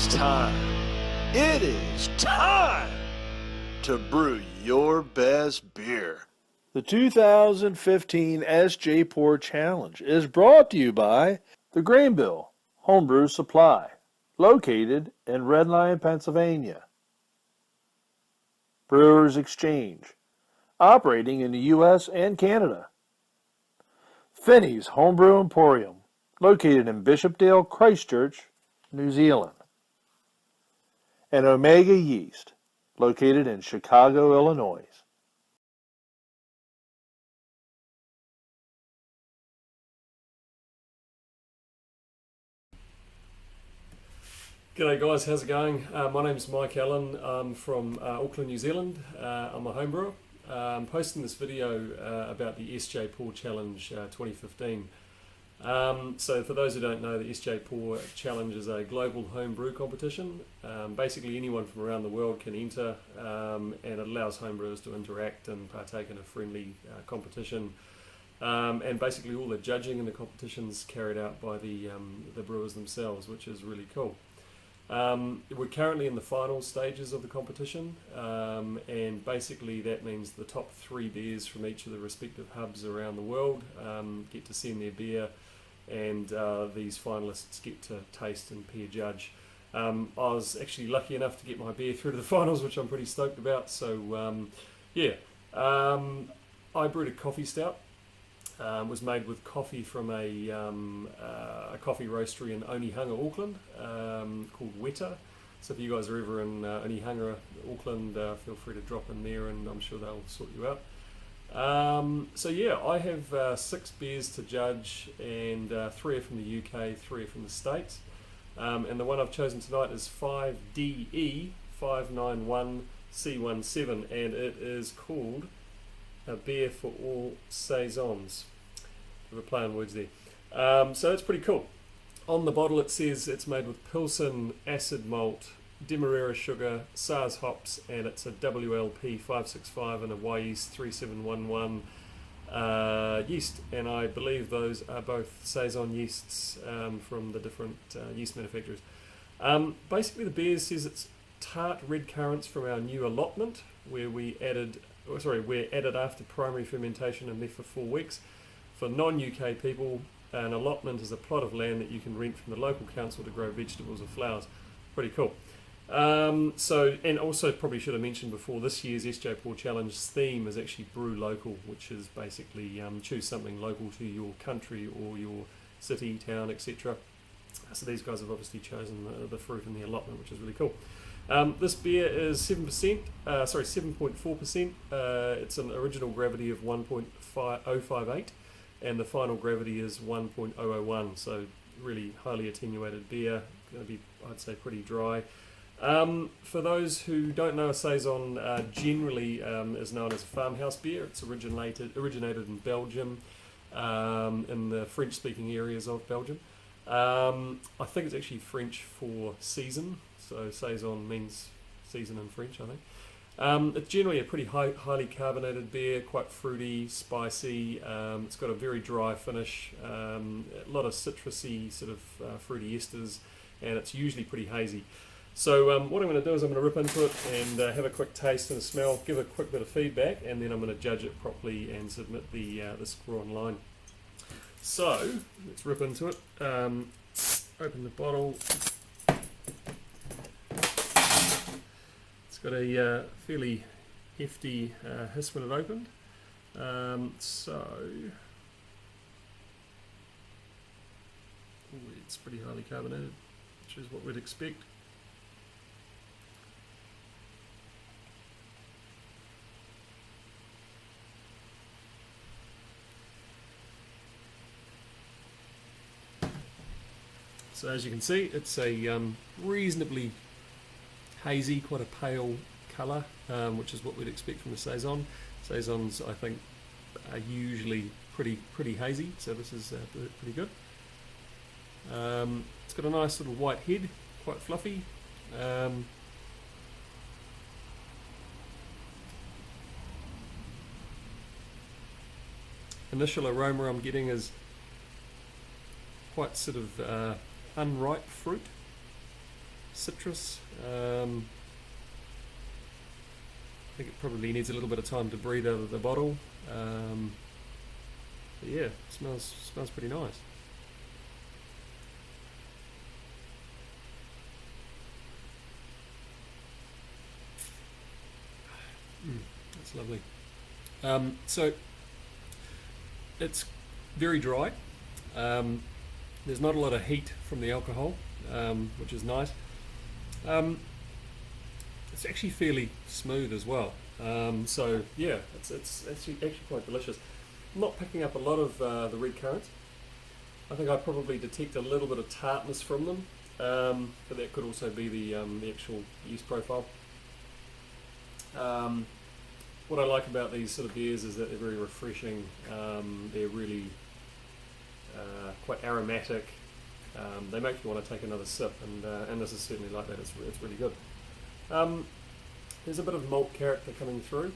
is time. It is time to brew your best beer. The 2015 Sjporr Challenge is brought to you by the Grainbill Homebrew Supply, located in Red Lion, Pennsylvania. Brewers Exchange, operating in the U.S. and Canada. Finney's Homebrew Emporium, located in Bishopdale, Christchurch, New Zealand. And Omega Yeast, located in Chicago, Illinois. G'day guys, how's it going? My name's Mike Allen. I'm from Auckland, New Zealand. I'm a homebrewer. I'm posting this video about the Sjporr Challenge 2015. So for those who don't know, the Sjporr Challenge is a global homebrew competition. Basically anyone from around the world can enter, and it allows homebrewers to interact and partake in a friendly competition. And basically all the judging in the competition's carried out by the brewers themselves, which is really cool. We're currently in the final stages of the competition, and basically that means the top 3 beers from each of the respective hubs around the world get to send their beer, and these finalists get to taste and peer judge. I was actually lucky enough to get my beer through to the finals, which I'm pretty stoked about. So I brewed a coffee stout. Was made with coffee from a coffee roastery in Onehunga, Auckland, called Weta. So if you guys are ever in Onehunga, Auckland, feel free to drop in there, and I'm sure they'll sort you out. So yeah, I have 6 beers to judge, and 3 are from the UK, 3 are from the States. And the one I've chosen tonight is 5DE-591-C17, and it is called A Beer for All Saisons. We're playing words there. So it's pretty cool. On the bottle it says it's made with Pilsen, acid malt, Demerara sugar, SARS hops, and it's a WLP 565 and a Y yeast 3711 yeast. And I believe those are both Saison yeasts from the different yeast manufacturers. Basically the beer says it's tart red currants from our new allotment, where we're added after primary fermentation and left for 4 weeks. For non-UK people, an allotment is a plot of land that you can rent from the local council to grow vegetables or flowers. Pretty cool. And also probably should have mentioned before, this year's Sjporr Challenge theme is actually brew local, which is basically choose something local to your country or your city, town, etc. So these guys have obviously chosen the fruit in the allotment, which is really cool. This beer is 7.4%. It's an original gravity of 1.058, and the final gravity is 1.001. So really highly attenuated beer. Going to be, I'd say, pretty dry. For those who don't know, a saison generally is known as a farmhouse beer. It's originated in Belgium, in the French-speaking areas of Belgium. I think it's actually French for season. So saison means season in French, I think. It's generally a pretty highly carbonated beer, quite fruity, spicy. It's got a very dry finish, a lot of citrusy sort of fruity esters, and it's usually pretty hazy. So what I'm going to do is I'm going to rip into it and have a quick taste and a smell, give a quick bit of feedback, and then I'm going to judge it properly and submit the score online. So let's rip into it. Open the bottle. It's got a fairly hefty hiss when it opened. It's pretty highly carbonated, which is what we'd expect. So as you can see, it's a reasonably hazy, quite a pale colour, which is what we'd expect from the saison. Saisons, I think, are usually pretty hazy, so this is pretty good. It's got a nice little white head, quite fluffy. Initial aroma I'm getting is quite sort of unripe fruit. citrus. I think it probably needs a little bit of time to breathe out of the bottle. But yeah, smells pretty nice. That's lovely. So it's very dry. There's not a lot of heat from the alcohol, which is nice. It's actually fairly smooth as well. So yeah, it's actually quite delicious. I'm not picking up a lot of the red currants. I think I probably detect a little bit of tartness from them, but that could also be the actual yeast profile. What I like about these sort of beers is that they're very refreshing. They're really quite aromatic. They make you want to take another sip, and this is certainly like that. It's really good. There's a bit of malt character coming through.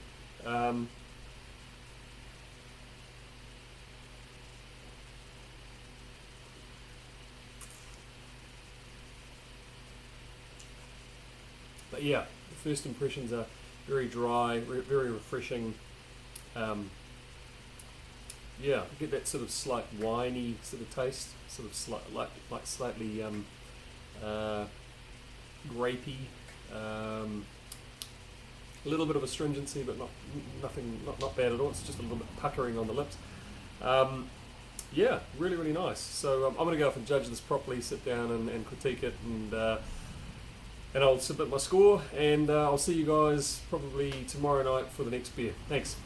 But yeah, the first impressions are very dry, very refreshing. Yeah, I get that sort of slight winey sort of taste, sort of slightly grapey. A little bit of astringency, but not bad at all. It's just a little bit puckering on the lips. Yeah, really nice. So I'm going to go off and judge this properly, sit down and critique it, and I'll submit my score, and I'll see you guys probably tomorrow night for the next beer. Thanks.